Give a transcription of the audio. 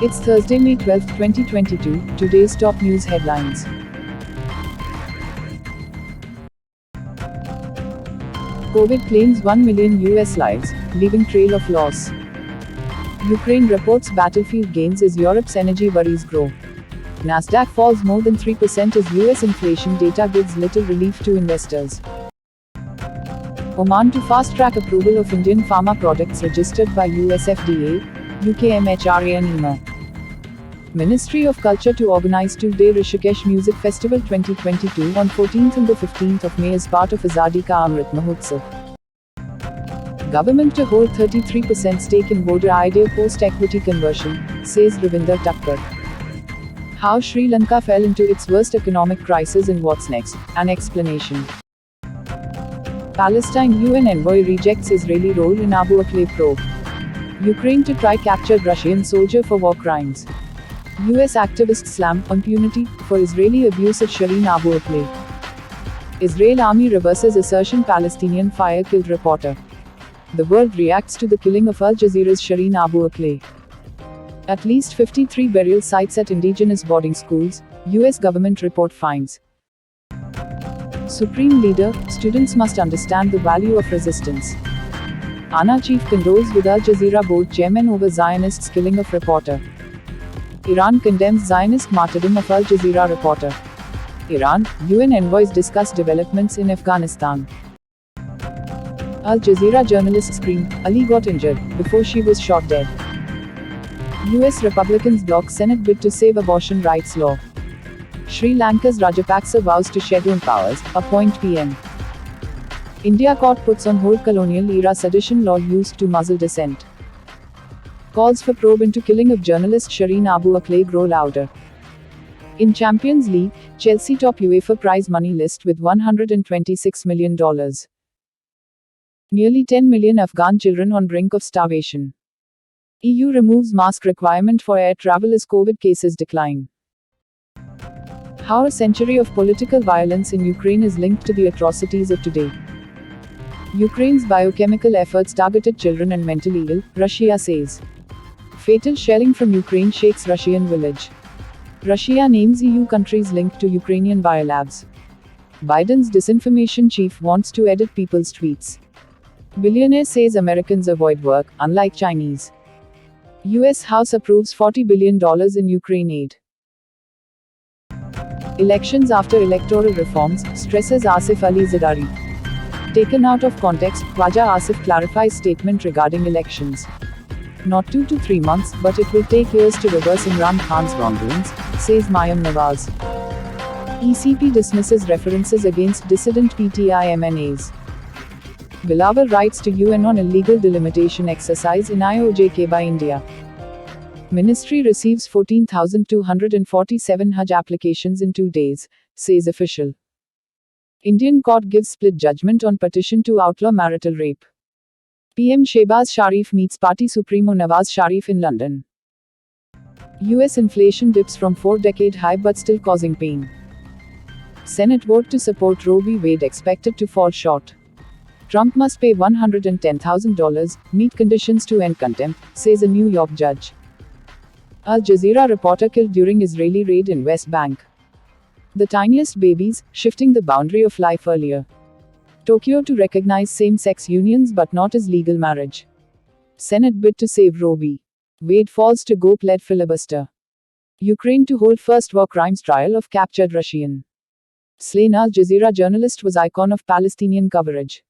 It's Thursday, May 12, 2022. Today's top news headlines. COVID claims 1 million US lives, leaving trail of loss. Ukraine reports battlefield gains as Europe's energy worries grow. Nasdaq falls more than 3% as US inflation data gives little relief to investors. Oman to fast-track approval of Indian pharma products registered by US FDA, UK MHRA and EMA. Ministry of Culture to organize two-day Rishikesh Music Festival 2022 on 14th and the 15th of May as part of Azadi Ka Amrit Mahotsav. Government to hold 33% stake in Voda Idea post-equity conversion, says Ravinder Thakkar. How Sri Lanka fell into its worst economic crisis and what's next, an explanation. Palestine UN envoy rejects Israeli role in Abu Akleh probe. Ukraine to try captured Russian soldier for war crimes. US activists slam impunity for Israeli abuse at Shireen Abu Akleh. Israel army reverses assertion Palestinian fire killed reporter. The world reacts to the killing of Al Jazeera's Shireen Abu Akleh. At least 53 burial sites at indigenous boarding schools, US government report finds. Supreme Leader, students must understand the value of resistance. ANA chief condoles with Al Jazeera board chairman over Zionists' killing of reporter. Iran condemns Zionist martyrdom of Al Jazeera reporter. Iran, UN envoys discuss developments in Afghanistan. Al Jazeera journalist screamed, Ali got injured, before she was shot dead. US Republicans block Senate bid to save abortion rights law. Sri Lanka's Rajapaksa vows to shed own powers, appoint PM. India court puts on hold colonial-era sedition law used to muzzle dissent. Calls for probe into killing of journalist Shireen Abu Akleh grow louder. In Champions League, Chelsea top UEFA prize money list with $126 million. Nearly 10 million Afghan children on brink of starvation. EU removes mask requirement for air travel as COVID cases decline. How a century of political violence in Ukraine is linked to the atrocities of today. Ukraine's biochemical efforts targeted children and mentally ill, Russia says. Fatal shelling from Ukraine shakes Russian village. Russia names EU countries linked to Ukrainian biolabs. Biden's disinformation chief wants to edit people's tweets. Billionaire says Americans avoid work, unlike Chinese. US House approves $40 billion in Ukraine aid. Elections after electoral reforms, stresses Asif Ali Zardari. Taken out of context, Khwaja Asif clarifies statement regarding elections. Not 2 to 3 months, but it will take years to reverse Imran Khan's wrongdoings, says Mayam Nawaz. ECP dismisses references against dissident PTI MNAs. Bilawal writes to UN on illegal delimitation exercise in IOJK by India. Ministry receives 14,247 Hajj applications in 2 days, says official. Indian court gives split judgment on petition to outlaw marital rape. PM Shehbaz Sharif meets party supremo Nawaz Sharif in London. US inflation dips from 4-decade high but still causing pain. Senate vote to support Roe v. Wade expected to fall short. Trump must pay $110,000, meet conditions to end contempt, says a New York judge. Al Jazeera reporter killed during Israeli raid in West Bank. The tiniest babies, shifting the boundary of life earlier. Tokyo to recognize same-sex unions but not as legal marriage. Senate bid to save Roe v. Wade falls to GOP-led filibuster. Ukraine to hold first war crimes trial of captured Russian. Slain Al Jazeera journalist was icon of Palestinian coverage.